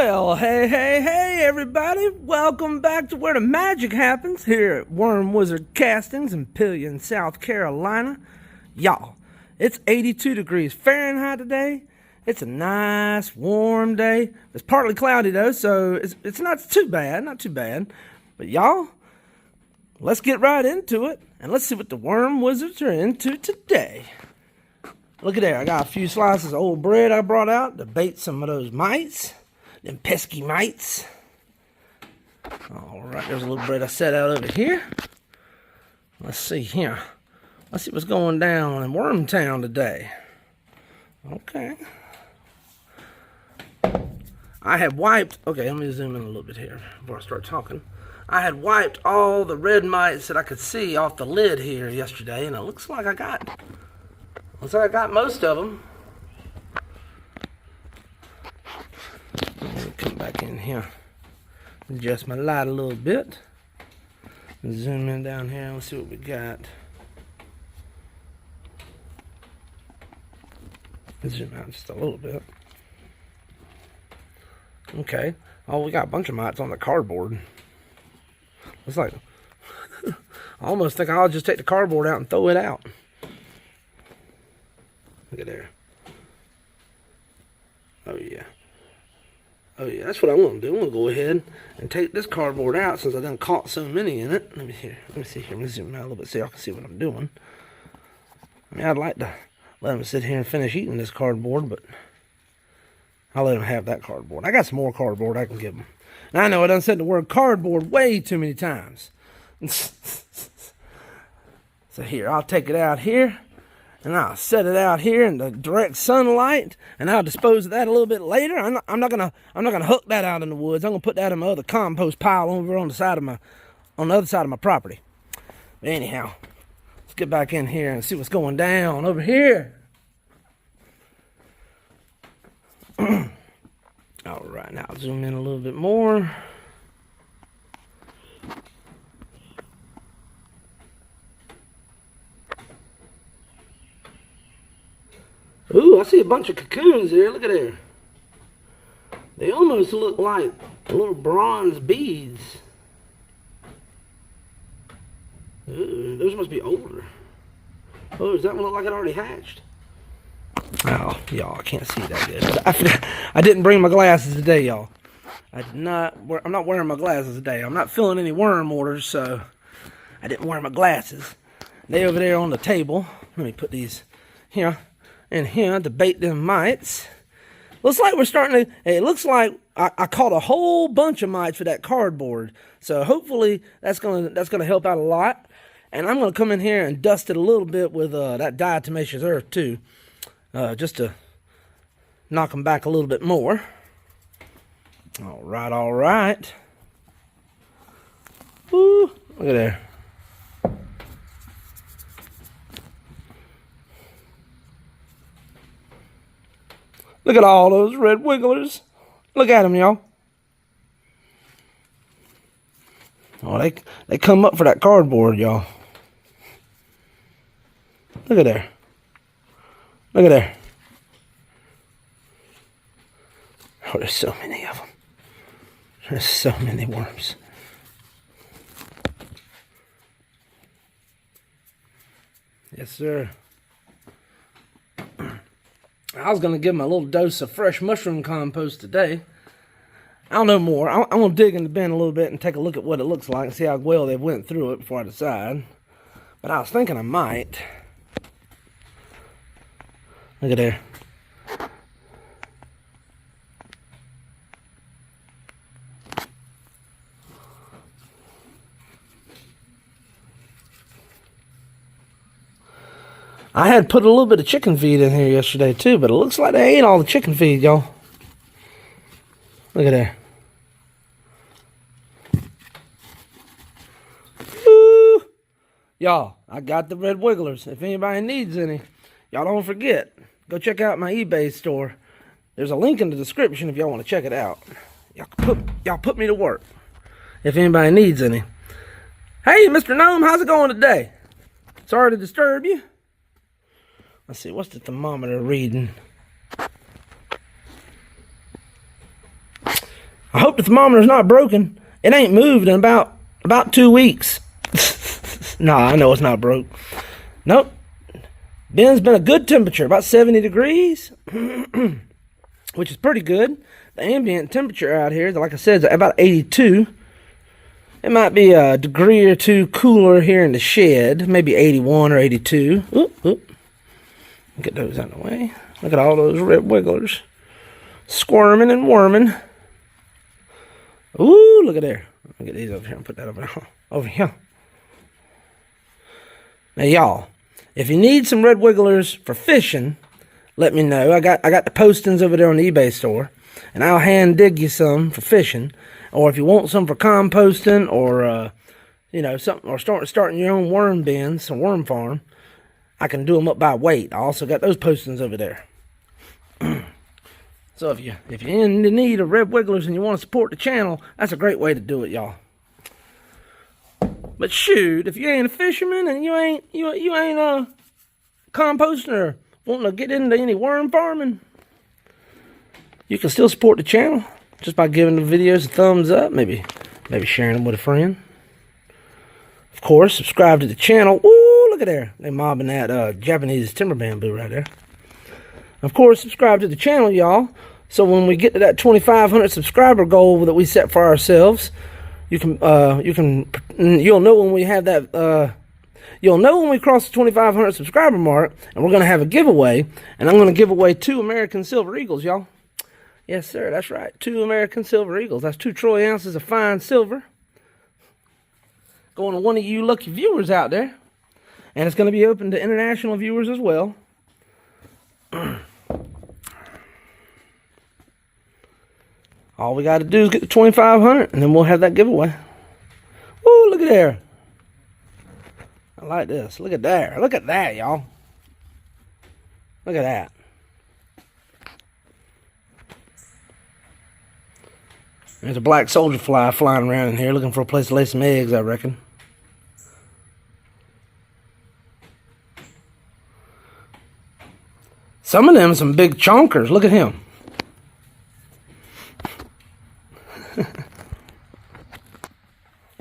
Well, hey, everybody. Welcome back to where the magic happens here at Wormwizardcastings in Pelion, South Carolina. Y'all, it's 82 degrees Fahrenheit today. It's a nice, warm day. It's partly cloudy, though, so it's not too bad, But y'all, let's get right into it, and let's see what the Worm Wizards are into today. Look at there. I got a few slices of old bread I brought out to bait some of those mites. Them pesky mites. Alright, there's a little bread I set out over here. Let's see here. Let's see what's going down in Wormtown today. Okay. I had wiped... Okay, let me zoom in a little bit here before I start talking. I had wiped all the red mites that I could see off the lid here yesterday, and it looks like I got most of them. Let me come back in here, adjust my light a little bit, zoom in down here, and let's see what we got. Zoom out just a little bit. Okay, oh, we got a bunch of mites on the cardboard. It's like, I almost think I'll just take the cardboard out and throw it out. Look at there. Oh yeah. Oh yeah, that's what I'm going to do. I'm going to go ahead and take this cardboard out since I done caught so many in it. Let me see here. Let me zoom out a little bit so y'all can see what I'm doing. I mean, I'd like to let them sit here and finish eating this cardboard, but I'll let them have that cardboard. I got some more cardboard I can give them. Now, I know I done said the word cardboard way too many times. So here, I'll take it out here. And I'll set it out here in the direct sunlight, and I'll dispose of that a little bit later. I'm not gonna hook that out in the woods. I'm gonna put that in my other compost pile over on the other side of my property. But anyhow, let's get back in here and see what's going down over here. All right, now I'll zoom in a little bit more. Ooh, I see a bunch of cocoons there. Look at there. They almost look like little bronze beads. Ooh, those must be older. Oh, does that one look like it already hatched? Oh, y'all, I can't see that good. I didn't bring my glasses today, y'all. I'm not wearing my glasses today. I'm not filling any worm orders, so I didn't wear my glasses. They over there on the table. Let me put these here. And here to bait them mites. Looks like we're starting to, it looks like I caught a whole bunch of mites with that cardboard. So hopefully that's gonna help out a lot. And I'm gonna come in here and dust it a little bit with that diatomaceous earth too. Just to knock them back a little bit more. All right. Woo, look at there. Look at all those red wigglers. Look at them, y'all. Oh, they come up for that cardboard, y'all. Look at there. Look at there. Oh, there's so many of them. There's so many worms. Yes, sir. I was going to give them a little dose of fresh mushroom compost today. I'll know more. I'm going to dig in the bin a little bit and take a look at what it looks like and see how well they went through it before I decide. But I was thinking I might. Look at there. I had put a little bit of chicken feed in here yesterday too, but it looks like they ate all the chicken feed, y'all. Look at there. Woo! Y'all, I got the red wigglers. If anybody needs any, y'all don't forget, go check out my eBay store. There's a link in the description if y'all want to check it out. Y'all put me to work if anybody needs any. Hey, Mr. Gnome, how's it going today? Sorry to disturb you. Let's see, what's the thermometer reading? the thermometer's not broken. It ain't moved in about 2 weeks. Nah, I know it's not broke. Nope. Ben's been a good temperature, about 70 degrees, which is pretty good. The ambient temperature out here, like I said, is about 82. It might be a degree or two cooler here in the shed, maybe 81 or 82. Oop, oop. Get those out of the way. Look at all those red wigglers squirming and worming. Ooh, look at there. I'll get these over here and put that over here. Now, y'all, if you need some red wigglers for fishing, let me know. I got the postings over there on the eBay store, and I'll hand dig you some for fishing. Or if you want some for composting, or you know, something, or starting your own worm bins, a worm farm, I can do them up by weight. I also got those postings over there. So if you're in the need of red wigglers and you want to support the channel, that's a great way to do it, y'all. But shoot, if you ain't a fisherman and you ain't a composting or wanting to get into any worm farming, you can still support the channel just by giving the videos a thumbs up, maybe sharing them with a friend. Of course, subscribe to the channel. Ooh, look at there. They mobbing that Japanese timber bamboo right there. Of course, subscribe to the channel, y'all. So when we get to that 2,500 subscriber goal that we set for ourselves, you'll know when we have that. You'll know when we cross the 2,500 subscriber mark, and we're gonna have a giveaway, and I'm gonna give away 2 American Silver Eagles, y'all. Yes, sir, that's right. 2 American Silver Eagles. That's 2 troy ounces of fine silver. Going to one of you lucky viewers out there, and it's gonna be open to international viewers as well. All we got to do is get to 2,500, and then we'll have that giveaway. Woo, look at there. I like this. Look at there. Look at that, y'all. Look at that. There's a black soldier fly flying around in here looking for a place to lay some eggs, I reckon. Some of them some big chonkers. Look at him.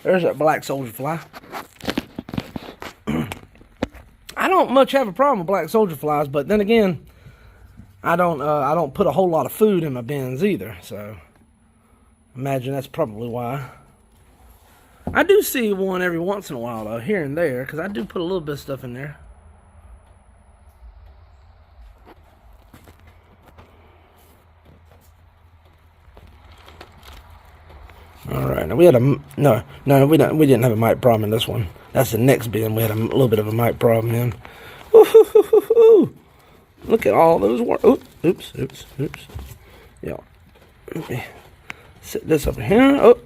There's that black soldier fly. I don't much have a problem with black soldier flies, but then again, I don't put a whole lot of food in my bins either, so imagine that's probably why. I do see one every once in a while though, here and there, because I do put a little bit of stuff in there. All right, now we had we didn't have a mite problem in this one. That's the next bin we had a little bit of a mite problem in. Ooh, look at all those oops. Y'all, let me set this over here. Oh,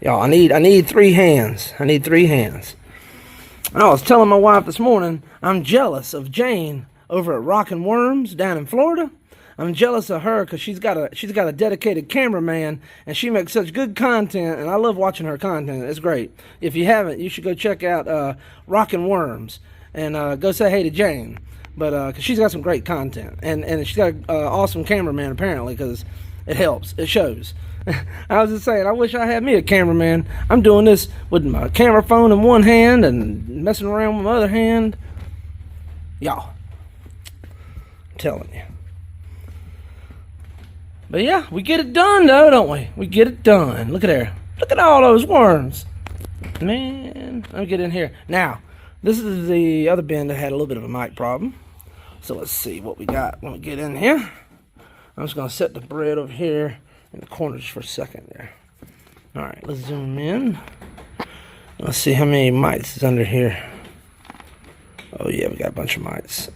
y'all, I need 3 hands. I need 3 hands. I was telling my wife this morning I'm jealous of Jane over at Rockin' Worms down in Florida. I'm jealous of her because she's got a dedicated cameraman, and she makes such good content, and I love watching her content. It's great. If you haven't, you should go check out Rockin' Worms and go say hey to Jane. But because she's got some great content, and she's got an awesome cameraman apparently, because it helps. It shows. I was just saying, I wish I had me a cameraman. I'm doing this with my camera phone in one hand and messing around with my other hand. Y'all, I'm telling you. But yeah, we get it done though, don't we? We get it done. Look at there. Look at all those worms. Man, let me get in here. Now, this is the other bin that had a little bit of a mic problem. So let's see what we got when we get in here. I'm just going to set the bread over here in the corner just for a second there. All right, let's zoom in. Let's see how many mites is under here. Oh yeah, we got a bunch of mites.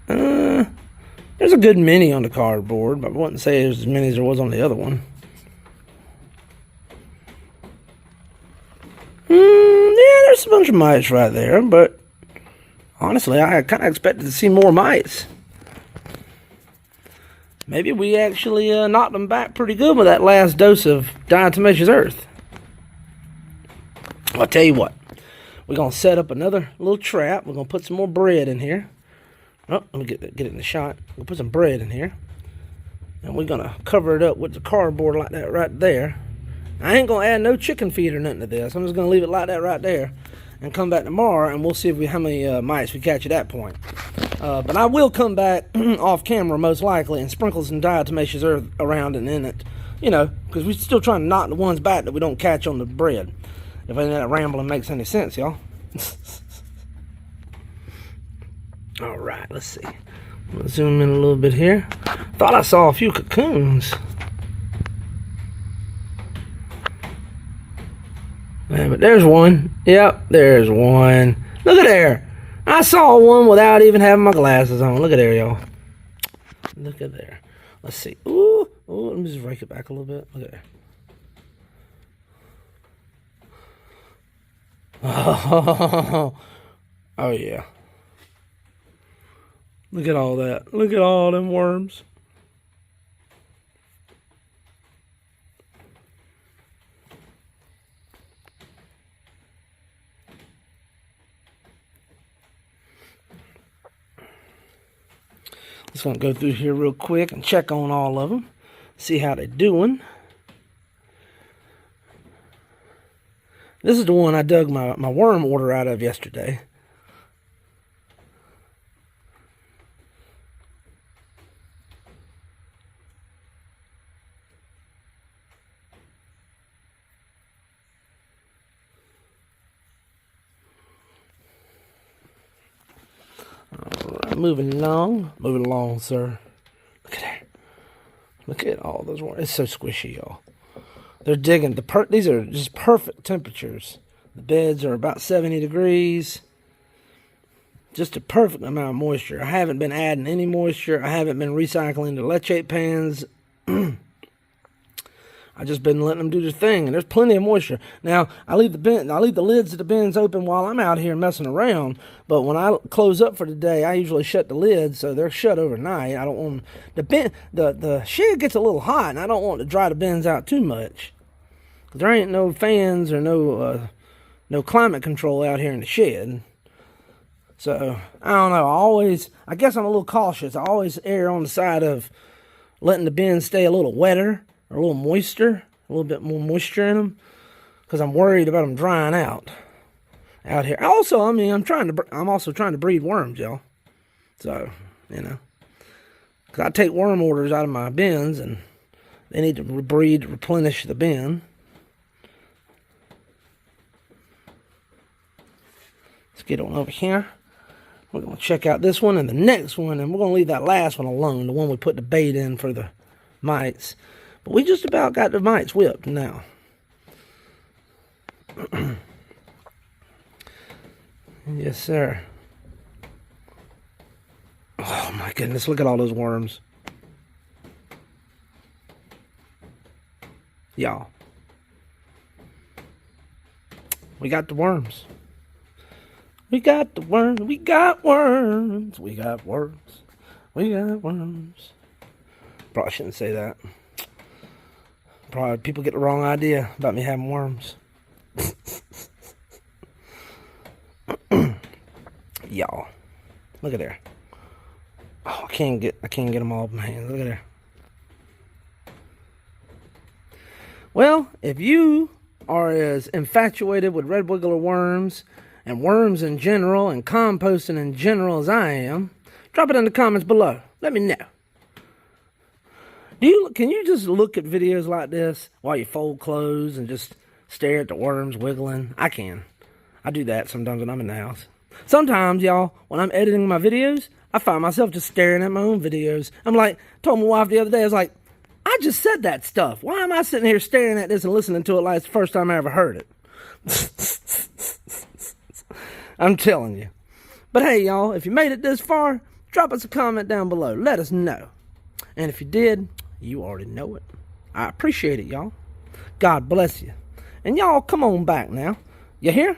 There's a good many on the cardboard, but I wouldn't say there's as many as there was on the other one. Yeah, there's a bunch of mites right there, but honestly, I kind of expected to see more mites. Maybe we actually knocked them back pretty good with that last dose of diatomaceous earth. Well, I'll tell you what. We're going to set up another little trap. We're going to put some more bread in here. Oh, let me get it in the shot. We'll put some bread in here. And we're going to cover it up with the cardboard like that right there. I ain't gonna add no chicken feed or nothing to this. I'm just gonna leave it like that right there, and come back tomorrow, and we'll see if how many mites we catch at that point. But I will come back off camera most likely and sprinkle some diatomaceous earth around and in it, you know, because we're still trying to knock the ones back that we don't catch on the bread. If any of that rambling makes any sense, y'all. All right, let's see. Let's zoom in a little bit here. Thought I saw a few cocoons. Yeah, but there's one. Yep, there's one. Look at there. I saw one without even having my glasses on. Look at there, y'all. Look at there. Let's see. Ooh, let me just rake it back a little bit. Look at there. Oh yeah. Look at all that. Look at all them worms. Just gonna go through here real quick and check on all of them, see how they're doing. This is the one I dug my worm order out of yesterday. Alright, moving along, sir. Look at that. Look at all those worms. It's so squishy, y'all. They're digging. These are just perfect temperatures. The beds are about 70 degrees. Just a perfect amount of moisture. I haven't been adding any moisture. I haven't been recycling the leachate pans. I've just been letting them do their thing, and there's plenty of moisture. Now, I leave the lids of the bins open while I'm out here messing around, but when I close up for the day, I usually shut the lids, so they're shut overnight. I don't want the shed gets a little hot, and I don't want to dry the bins out too much. There ain't no fans or no climate control out here in the shed. So, I don't know. I guess I'm a little cautious. I always err on the side of letting the bins stay a little wetter or a little moister, a little bit more moisture in them, because I'm worried about them drying out here. Also, I'm also trying to breed worms, y'all. So, you know, because I take worm orders out of my bins, and they need to replenish the bin. Let's get on over here. We're going to check out this one and the next one, and we're going to leave that last one alone, the one we put the bait in for the mites. But we just about got the mites whipped now. Yes, sir. Oh, my goodness. Look at all those worms. Y'all. We got the worms. We got the worms. We got worms. We got worms. We got worms. Probably shouldn't say that. Probably people get the wrong idea about me having worms. Y'all. Look at there. Oh, I can't get them all in my hands. Look at there. Well, if you are as infatuated with red wiggler worms and worms in general and composting in general as I am, drop it in the comments below. Let me know. Can you just look at videos like this while you fold clothes and just stare at the worms wiggling? I can. I do that sometimes when I'm in the house. Sometimes, y'all, when I'm editing my videos, I find myself just staring at my own videos. I'm like, told my wife the other day, I was like, I just said that stuff. Why am I sitting here staring at this and listening to it like it's the first time I ever heard it? I'm telling you. But hey, y'all, if you made it this far, drop us a comment down below. Let us know. And if you did, you already know it. I appreciate it, y'all. God bless you. And y'all, come on back now. You hear?